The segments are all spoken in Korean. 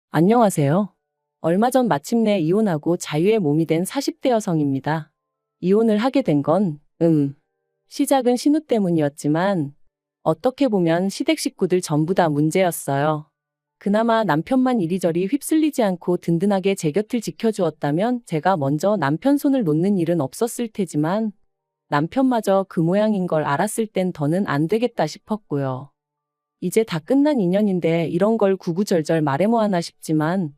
안녕하세요. 얼마 전 마침내 이혼하고 자유의 몸이 된 40대 여성입니다. 이혼을 하게 된 건, 시작은 신우 때문이었지만, 어떻게 보면 시댁 식구들 전부 다 문제였어요. 그나마 남편만 이리저리 휩쓸리지 않고 든든하게 제 곁을 지켜주었다면 제가 먼저 남편 손을 놓는 일은 없었을 테지만, 남편마저 그 모양인 걸 알았을 땐 더는 안 되겠다 싶었고요. 이제 다 끝난 인연인데 이런 걸 구구절절 말해 뭐 하나 싶지만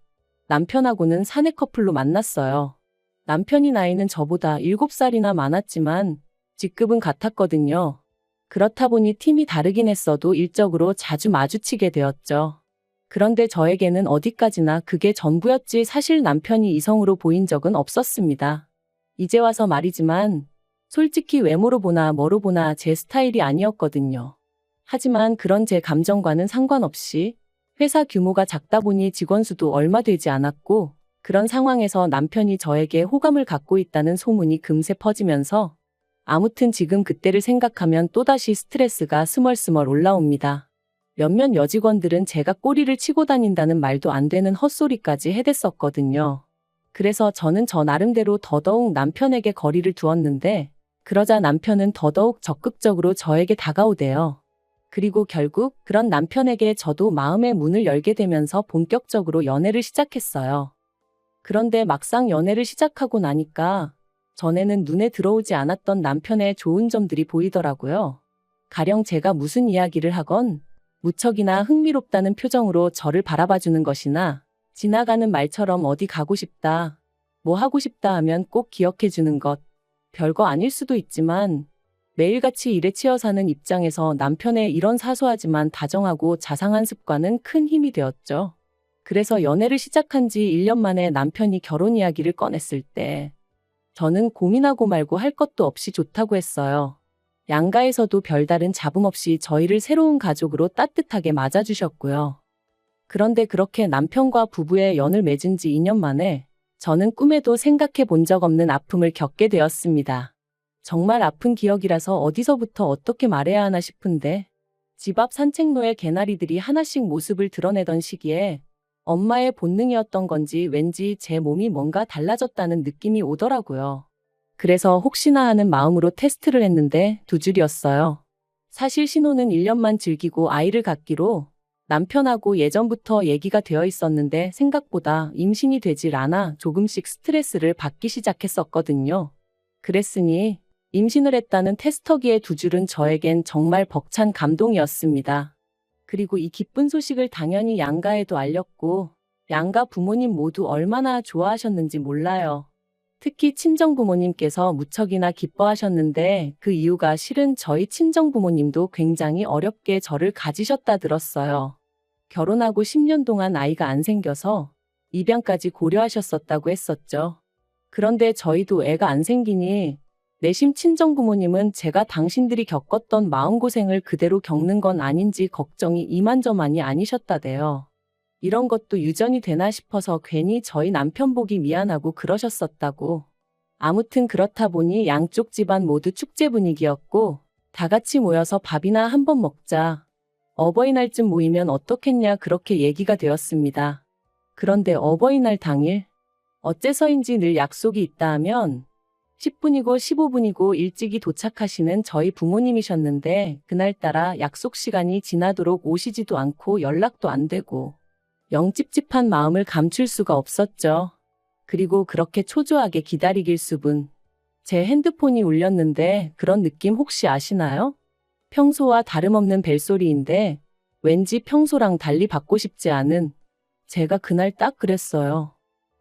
남편하고는 사내 커플로 만났어요. 남편이 나이는 저보다 7살이나 많았지만 직급은 같았거든요. 그렇다 보니 팀이 다르긴 했어도 일적으로 자주 마주치게 되었죠. 그런데 저에게는 어디까지나 그게 전부였지 사실 남편이 이성으로 보인 적은 없었습니다. 이제 와서 말이지만 솔직히 외모로 보나 뭐로 보나 제 스타일이 아니었거든요. 하지만 그런 제 감정과는 상관없이 회사 규모가 작다 보니 직원 수도 얼마 되지 않았고 그런 상황에서 남편이 저에게 호감을 갖고 있다는 소문이 금세 퍼지면서 아무튼 지금 그때를 생각하면 또다시 스트레스가 스멀스멀 올라옵니다. 몇몇 여직원들은 제가 꼬리를 치고 다닌다는 말도 안 되는 헛소리까지 해댔었거든요. 그래서 저는 저 나름대로 더더욱 남편에게 거리를 두었는데 그러자 남편은 더더욱 적극적으로 저에게 다가오대요. 그리고 결국 그런 남편에게 저도 마음의 문을 열게 되면서 본격적으로 연애를 시작했어요. 그런데 막상 연애를 시작하고 나니까 전에는 눈에 들어오지 않았던 남편의 좋은 점들이 보이더라고요. 가령 제가 무슨 이야기를 하건 무척이나 흥미롭다는 표정으로 저를 바라봐주는 것이나 지나가는 말처럼 어디 가고 싶다, 뭐 하고 싶다 하면 꼭 기억해주는 것. 별거 아닐 수도 있지만 매일같이 일에 치여 사는 입장에서 남편의 이런 사소하지만 다정하고 자상한 습관은 큰 힘이 되었죠. 그래서 연애를 시작한 지 1년 만에 남편이 결혼 이야기를 꺼냈을 때 저는 고민하고 말고 할 것도 없이 좋다고 했어요. 양가에서도 별다른 잡음 없이 저희를 새로운 가족으로 따뜻하게 맞아주셨고요. 그런데 그렇게 남편과 부부의 연을 맺은 지 2년 만에 저는 꿈에도 생각해 본 적 없는 아픔을 겪게 되었습니다. 정말 아픈 기억이라서 어디서부터 어떻게 말해야 하나 싶은데 집 앞 산책로에 개나리들이 하나씩 모습을 드러내던 시기에 엄마의 본능이었던 건지 왠지 제 몸이 뭔가 달라졌다는 느낌이 오더라고요. 그래서 혹시나 하는 마음으로 테스트를 했는데 2줄이었어요. 사실 신호는 1년만 즐기고 아이를 갖기로 남편하고 예전부터 얘기가 되어 있었는데 생각보다 임신이 되질 않아 조금씩 스트레스를 받기 시작했었거든요. 그랬으니 임신을 했다는 테스터기의 2줄은 저에겐 정말 벅찬 감동이었습니다. 그리고 이 기쁜 소식을 당연히 양가에도 알렸고 양가 부모님 모두 얼마나 좋아하셨는지 몰라요. 특히 친정부모님께서 무척이나 기뻐하셨는데 그 이유가 실은 저희 친정부모님도 굉장히 어렵게 저를 가지셨다 들었어요. 결혼하고 10년 동안 아이가 안 생겨서 입양까지 고려하셨었다고 했었죠. 그런데 저희도 애가 안 생기니 내심 친정부모님은 제가 당신들이 겪었던 마음고생을 그대로 겪는 건 아닌지 걱정이 이만저만이 아니셨다대요. 이런 것도 유전이 되나 싶어서 괜히 저희 남편 보기 미안하고 그러셨었다고. 아무튼 그렇다 보니 양쪽 집안 모두 축제 분위기였고 다 같이 모여서 밥이나 한번 먹자. 어버이날쯤 모이면 어떻겠냐 그렇게 얘기가 되었습니다. 그런데 어버이날 당일 어째서인지 늘 약속이 있다 하면 10분이고 15분이고 일찍이 도착하시는 저희 부모님이셨는데 그날따라 약속 시간이 지나도록 오시지도 않고 연락도 안 되고 영 찝찝한 마음을 감출 수가 없었죠. 그리고 그렇게 초조하게 기다리길 수분. 제 핸드폰이 울렸는데 그런 느낌 혹시 아시나요? 평소와 다름없는 벨소리인데 왠지 평소랑 달리 받고 싶지 않은 제가 그날 딱 그랬어요.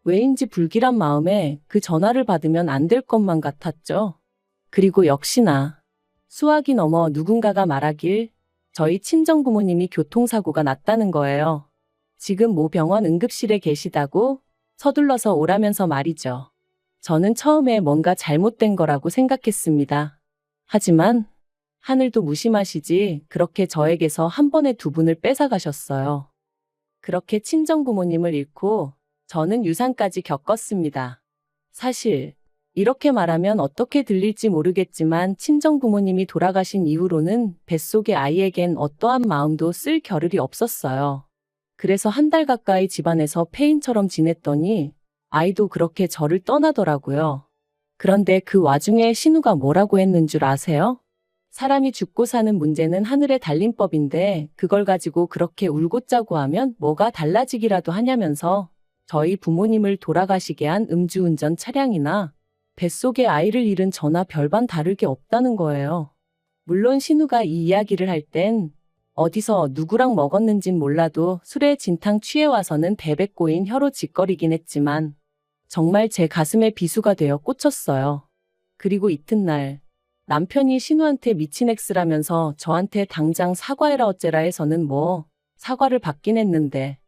왜인지 불길한 마음에 그 전화를 받으면 안 될 것만 같았죠. 그리고 역시나 수학이 넘어 누군가가 말하길 저희 친정부모님이 교통사고가 났다는 거예요. 지금 모 병원 응급실에 계시다고 서둘러서 오라면서 말이죠. 저는 처음에 뭔가 잘못된 거라고 생각했습니다. 하지만 하늘도 무심하시지 그렇게 저에게서 한 번에 2분을 뺏어가셨어요. 그렇게 친정부모님을 잃고 저는 유산까지 겪었습니다. 사실 이렇게 말하면 어떻게 들릴지 모르겠지만 친정부모님이 돌아가신 이후로는 뱃속의 아이에겐 어떠한 마음도 쓸 겨를이 없었어요. 그래서 한 달 가까이 집안에서 폐인처럼 지냈더니 아이도 그렇게 저를 떠나더라고요. 그런데 그 와중에 신우가 뭐라고 했는 줄 아세요? 사람이 죽고 사는 문제는 하늘에 달린 법인데 그걸 가지고 그렇게 울고 짜고 하면 뭐가 달라지기라도 하냐면서 저희 부모님을 돌아가시게 한 음주운전 차량이나 뱃속에 아이를 잃은 저나 별반 다를 게 없다는 거예요. 물론 신우가 이 이야기를 할 땐 어디서 누구랑 먹었는진 몰라도 술에 진탕 취해 와서는 베베 꼬인 혀로 짓거리긴 했지만 정말 제 가슴에 비수가 되어 꽂혔어요. 그리고 이튿날 남편이 신우한테 미친 엑스라면서 저한테 당장 사과해라 어째라 해서는 뭐 사과를 받긴 했는데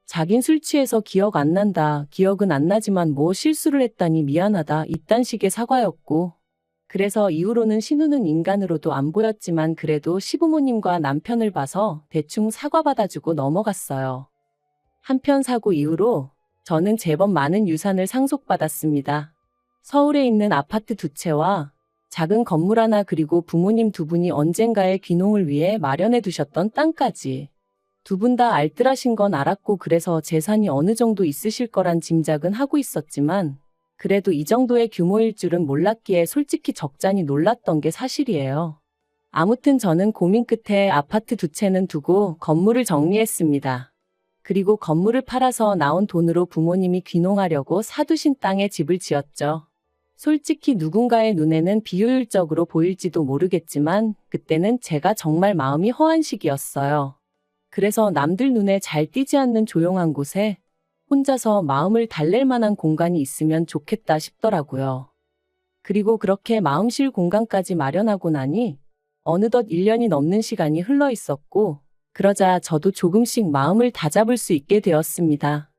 자긴 술 취해서 기억 안 난다. 기억은 안 나지만 뭐 실수를 했다니 미안하다. 이딴 식의 사과였고 그래서 이후로는 신우는 인간으로도 안 보였지만 그래도 시부모님과 남편을 봐서 대충 사과 받아주고 넘어갔어요. 한편 사고 이후로 저는 제법 많은 유산을 상속받았습니다. 서울에 있는 아파트 2채와 작은 건물 하나 그리고 부모님 2분이 언젠가의 귀농을 위해 마련해 두셨던 땅까지. 2분 다 알뜰하신 건 알았고 그래서 재산이 어느 정도 있으실 거란 짐작은 하고 있었지만 그래도 이 정도의 규모일 줄은 몰랐기에 솔직히 적잖이 놀랐던 게 사실이에요. 아무튼 저는 고민 끝에 아파트 2채는 두고 건물을 정리했습니다. 그리고 건물을 팔아서 나온 돈으로 부모님이 귀농하려고 사두신 땅에 집을 지었죠. 솔직히 누군가의 눈에는 비효율적으로 보일지도 모르겠지만 그때는 제가 정말 마음이 허한 시기였어요. 그래서 남들 눈에 잘 띄지 않는 조용한 곳에 혼자서 마음을 달랠 만한 공간이 있으면 좋겠다 싶더라고요. 그리고 그렇게 마음 쉴 공간까지 마련하고 나니 어느덧 1년이 넘는 시간이 흘러 있었고 그러자 저도 조금씩 마음을 다잡을 수 있게 되었습니다.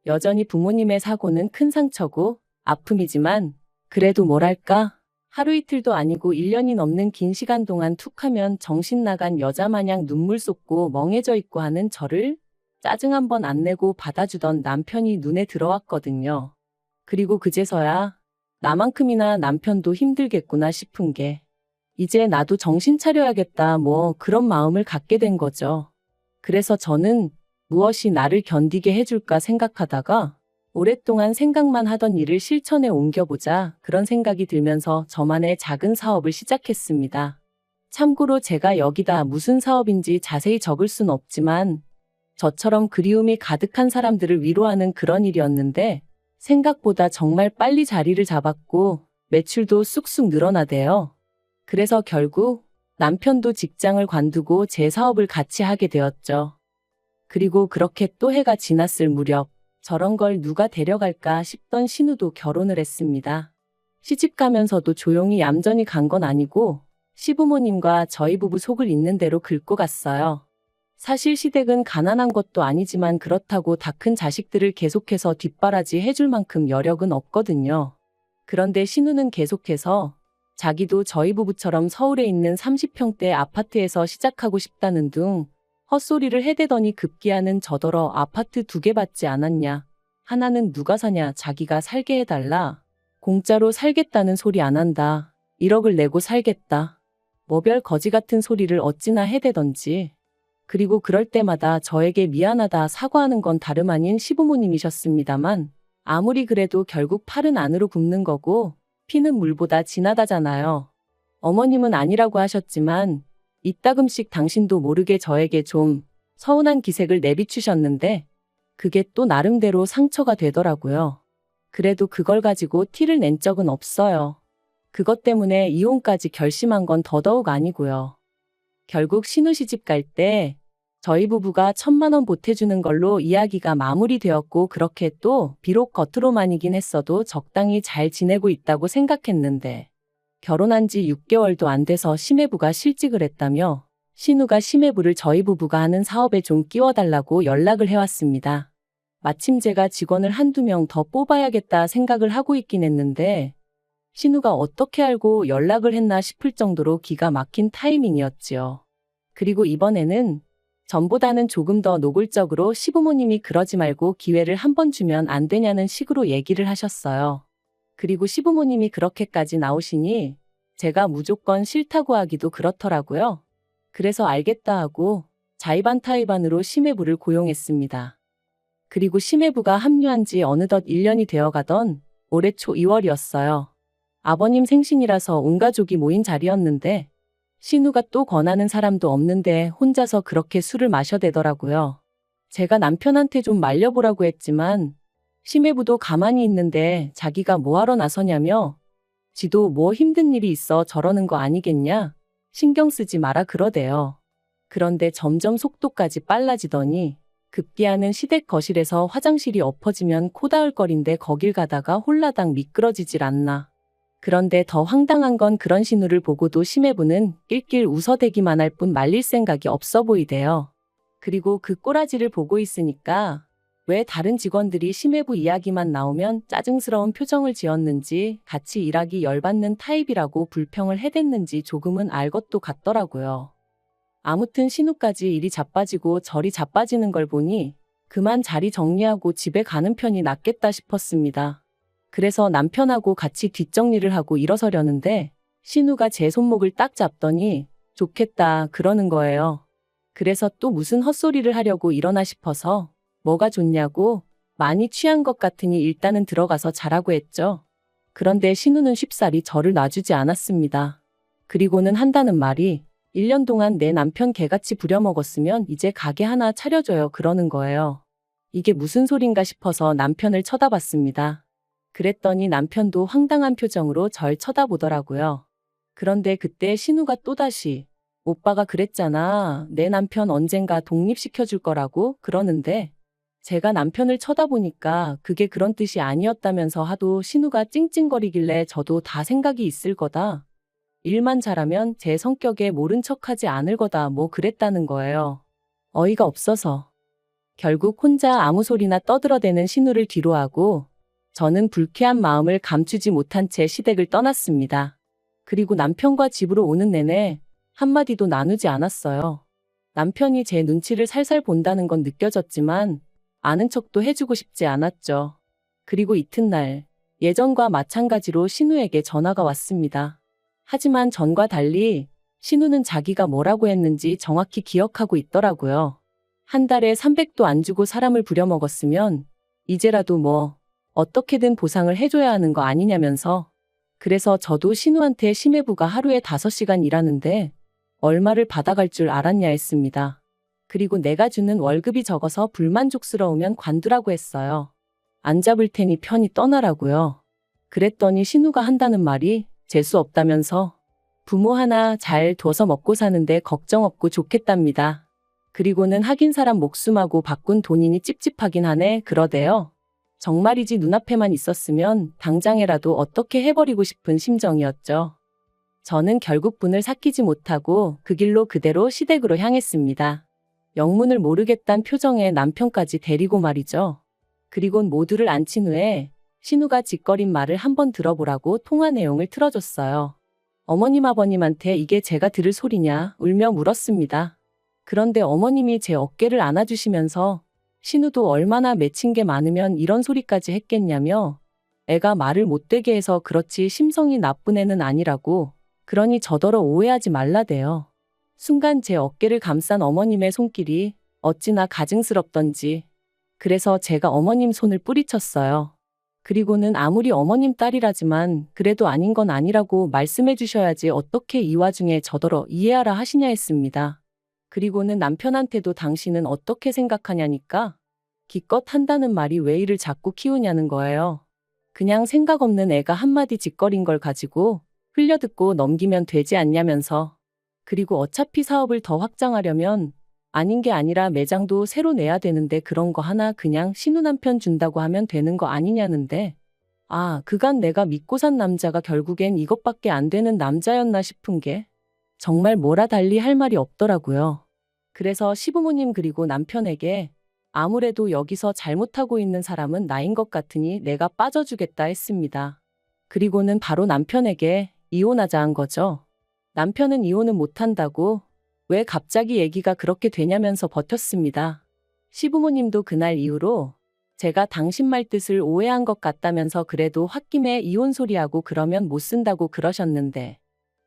여전히 부모님의 사고는 큰 상처고 아픔이지만 그래도 뭐랄까 하루 이틀도 아니고 1년이 넘는 긴 시간 동안 툭하면 정신 나간 여자 마냥 눈물 쏟고 멍해져 있고 하는 저를 짜증 한 번 안 내고 받아주던 남편이 눈에 들어왔거든요. 그리고 그제서야 나만큼이나 남편도 힘들겠구나 싶은 게 이제 나도 정신 차려야겠다 뭐 그런 마음을 갖게 된 거죠. 그래서 저는 무엇이 나를 견디게 해줄까 생각하다가 오랫동안 생각만 하던 일을 실천에 옮겨보자 그런 생각이 들면서 저만의 작은 사업을 시작했습니다. 참고로 제가 여기다 무슨 사업인지 자세히 적을 순 없지만 저처럼 그리움이 가득한 사람들을 위로하는 그런 일이었는데 생각보다 정말 빨리 자리를 잡았고 매출도 쑥쑥 늘어나대요. 그래서 결국 남편도 직장을 관두고 제 사업을 같이 하게 되었죠. 그리고 그렇게 또 해가 지났을 무렵 저런 걸 누가 데려갈까 싶던 신우도 결혼을 했습니다. 시집가면서도 조용히 얌전히 간 건 아니고 시부모님과 저희 부부 속을 있는 대로 긁고 갔어요. 사실 시댁은 가난한 것도 아니지만 그렇다고 다 큰 자식들을 계속해서 뒷바라지 해줄 만큼 여력은 없거든요. 그런데 신우는 계속해서 자기도 저희 부부처럼 서울에 있는 30평대 아파트에서 시작하고 싶다는 둥 헛소리를 해대더니 급기야는 저더러 아파트 2개 받지 않았냐. 하나는 누가 사냐 자기가 살게 해달라. 공짜로 살겠다는 소리 안 한다. 1억을 내고 살겠다. 뭐 별 거지 같은 소리를 어찌나 해대던지. 그리고 그럴 때마다 저에게 미안하다 사과하는 건 다름 아닌 시부모님이셨습니다만 아무리 그래도 결국 팔은 안으로 굽는 거고 피는 물보다 진하다잖아요. 어머님은 아니라고 하셨지만 이따금씩 당신도 모르게 저에게 좀 서운한 기색을 내비추셨는데 그게 또 나름대로 상처가 되더라고요. 그래도 그걸 가지고 티를 낸 적은 없어요. 그것 때문에 이혼까지 결심한 건 더더욱 아니고요. 결국 신우 시집 갈 때 저희 부부가 1,000만 원 보태주는 걸로 이야기가 마무리되었고 그렇게 또 비록 겉으로만이긴 했어도 적당히 잘 지내고 있다고 생각했는데 결혼한 지 6개월도 안 돼서 시매부가 실직을 했다며 신우가 시매부를 저희 부부가 하는 사업에 좀 끼워달라고 연락을 해왔습니다. 마침 제가 직원을 한두 명 더 뽑아야겠다 생각을 하고 있긴 했는데 신우가 어떻게 알고 연락을 했나 싶을 정도로 기가 막힌 타이밍이었지요. 그리고 이번에는 전보다는 조금 더 노골적으로 시부모님이 그러지 말고 기회를 한 번 주면 안 되냐는 식으로 얘기를 하셨어요. 그리고 시부모님이 그렇게까지 나오시니 제가 무조건 싫다고 하기도 그렇더라고요. 그래서 알겠다 하고 자의반타의반으로 심해부를 고용했습니다. 그리고 심해부가 합류한 지 어느덧 1년이 되어가던 올해 초 2월이었어요. 아버님 생신이라서 온 가족이 모인 자리였는데 신우가 또 권하는 사람도 없는데 혼자서 그렇게 술을 마셔대더라고요. 제가 남편한테 좀 말려보라고 했지만 심해부도 가만히 있는데 자기가 뭐하러 나서냐며 지도 뭐 힘든 일이 있어 저러는 거 아니겠냐? 신경 쓰지 마라 그러대요. 그런데 점점 속도까지 빨라지더니 급기야는 시댁 거실에서 화장실이 엎어지면 코다을거린데 거길 가다가 홀라당 미끄러지질 않나. 그런데 더 황당한 건 그런 신우를 보고도 심해부는 낄낄 웃어대기만 할 뿐 말릴 생각이 없어 보이대요. 그리고 그 꼬라지를 보고 있으니까 왜 다른 직원들이 심해부 이야기만 나오면 짜증스러운 표정을 지었는지 같이 일하기 열받는 타입이라고 불평을 해댔는지 조금은 알 것도 같더라고요. 아무튼 신우까지 이리 자빠지고 저리 자빠지는 걸 보니 그만 자리 정리하고 집에 가는 편이 낫겠다 싶었습니다. 그래서 남편하고 같이 뒷정리를 하고 일어서려는데 신우가 제 손목을 딱 잡더니 좋겠다 그러는 거예요. 그래서 또 무슨 헛소리를 하려고 일어나 싶어서 뭐가 좋냐고 많이 취한 것 같으니 일단은 들어가서 자라고 했죠. 그런데 신우는 쉽사리 저를 놔주지 않았습니다. 그리고는 한다는 말이 1년 동안 내 남편 개같이 부려먹었으면 이제 가게 하나 차려줘요 그러는 거예요. 이게 무슨 소린가 싶어서 남편을 쳐다봤습니다. 그랬더니 남편도 황당한 표정으로 절 쳐다보더라고요. 그런데 그때 신우가 또다시 오빠가 그랬잖아. 내 남편 언젠가 독립시켜줄 거라고 그러는데 제가 남편을 쳐다보니까 그게 그런 뜻이 아니었다면서 하도 신우가 찡찡거리길래 저도 다 생각이 있을 거다. 일만 잘하면 제 성격에 모른 척하지 않을 거다 뭐 그랬다는 거예요. 어이가 없어서. 결국 혼자 아무 소리나 떠들어대는 신우를 뒤로하고 저는 불쾌한 마음을 감추지 못한 채 시댁을 떠났습니다. 그리고 남편과 집으로 오는 내내 한마디도 나누지 않았어요. 남편이 제 눈치를 살살 본다는 건 느껴졌지만 아는 척도 해주고 싶지 않았죠. 그리고 이튿날 예전과 마찬가지로 신우에게 전화가 왔습니다. 하지만 전과 달리 신우는 자기가 뭐라고 했는지 정확히 기억하고 있더라고요. 한 달에 300도 안 주고 사람을 부려먹었으면 이제라도 뭐 어떻게든 보상을 해줘야 하는 거 아니냐면서. 그래서 저도 신우한테 심해부가 하루에 5시간 일하는데 얼마를 받아갈 줄 알았냐 했습니다. 그리고 내가 주는 월급이 적어서 불만족스러우면 관두라고 했어요. 안 잡을 테니 편히 떠나라고요. 그랬더니 신우가 한다는 말이 재수 없다면서 부모 하나 잘 둬서 먹고 사는데 걱정 없고 좋겠답니다. 그리고는 하긴 사람 목숨하고 바꾼 돈이니 찝찝하긴 하네 그러대요. 정말이지 눈앞에만 있었으면 당장에라도 어떻게 해버리고 싶은 심정이었죠. 저는 결국 분을 삭히지 못하고 그 길로 그대로 시댁으로 향했습니다. 영문을 모르겠단 표정에 남편까지 데리고 말이죠. 그리곤 모두를 앉힌 후에 신우가 짓거린 말을 한번 들어보라고 통화 내용을 틀어줬어요. 어머님 아버님한테 이게 제가 들을 소리냐 울며 물었습니다. 그런데 어머님이 제 어깨를 안아주시면서 신우도 얼마나 맺힌 게 많으면 이런 소리까지 했겠냐며 애가 말을 못되게 해서 그렇지 심성이 나쁜 애는 아니라고 그러니 저더러 오해하지 말라대요. 순간 제 어깨를 감싼 어머님의 손길이 어찌나 가증스럽던지 그래서 제가 어머님 손을 뿌리쳤어요. 그리고는 아무리 어머님 딸이라지만 그래도 아닌 건 아니라고 말씀해 주셔야지 어떻게 이 와중에 저더러 이해하라 하시냐 했습니다. 그리고는 남편한테도 당신은 어떻게 생각하냐니까 기껏 한다는 말이 왜 이를 자꾸 키우냐는 거예요. 그냥 생각 없는 애가 한마디 짓거린 걸 가지고 흘려듣고 넘기면 되지 않냐면서. 그리고 어차피 사업을 더 확장하려면 아닌 게 아니라 매장도 새로 내야 되는데 그런 거 하나 그냥 신우 남편 준다고 하면 되는 거 아니냐는데 그간 내가 믿고 산 남자가 결국엔 이것밖에 안 되는 남자였나 싶은 게 정말 뭐라 달리 할 말이 없더라고요. 그래서 시부모님 그리고 남편에게 아무래도 여기서 잘못하고 있는 사람은 나인 것 같으니 내가 빠져주겠다 했습니다. 그리고는 바로 남편에게 이혼하자 한 거죠. 남편은 이혼은 못한다고 왜 갑자기 얘기가 그렇게 되냐면서 버텼습니다. 시부모님도 그날 이후로 제가 당신 말 뜻을 오해한 것 같다면서 그래도 홧김에 이혼 소리하고 그러면 못 쓴다고 그러셨는데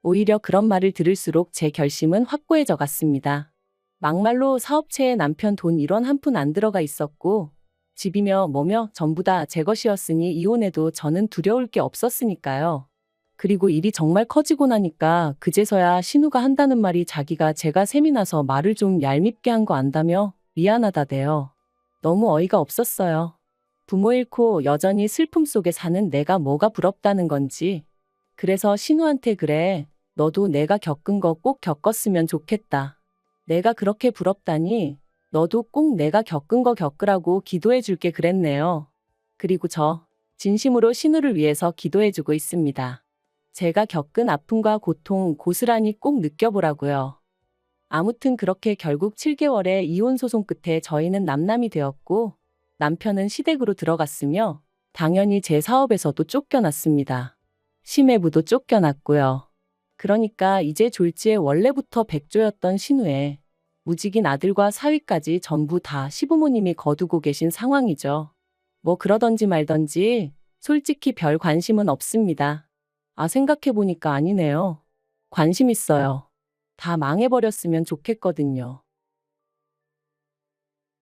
오히려 그런 말을 들을수록 제 결심은 확고해져 갔습니다. 막말로 사업체에 남편 돈 1원 한 푼 안 들어가 있었고 집이며 뭐며 전부 다 제 것이었으니 이혼해도 저는 두려울 게 없었으니까요. 그리고 일이 정말 커지고 나니까 그제서야 신우가 한다는 말이 자기가 제가 셈이 나서 말을 좀 얄밉게 한 거 안다며 미안하다대요. 너무 어이가 없었어요. 부모 잃고 여전히 슬픔 속에 사는 내가 뭐가 부럽다는 건지. 그래서 신우한테 그래, 너도 내가 겪은 거 꼭 겪었으면 좋겠다. 내가 그렇게 부럽다니 너도 꼭 내가 겪은 거 겪으라고 기도해 줄게 그랬네요. 그리고 저 진심으로 신우를 위해서 기도해 주고 있습니다. 제가 겪은 아픔과 고통 고스란히 꼭 느껴보라고요. 아무튼 그렇게 결국 7개월의 이혼 소송 끝에 저희는 남남이 되었고 남편은 시댁으로 들어갔으며 당연히 제 사업에서도 쫓겨났습니다. 심해부도 쫓겨났고요. 그러니까 이제 졸지에 원래부터 백조였던 신우의 무직인 아들과 사위까지 전부 다 시부모님이 거두고 계신 상황이죠. 뭐 그러던지 말던지 솔직히 별 관심은 없습니다. 아, 생각해보니까 아니네요. 관심 있어요. 다 망해버렸으면 좋겠거든요.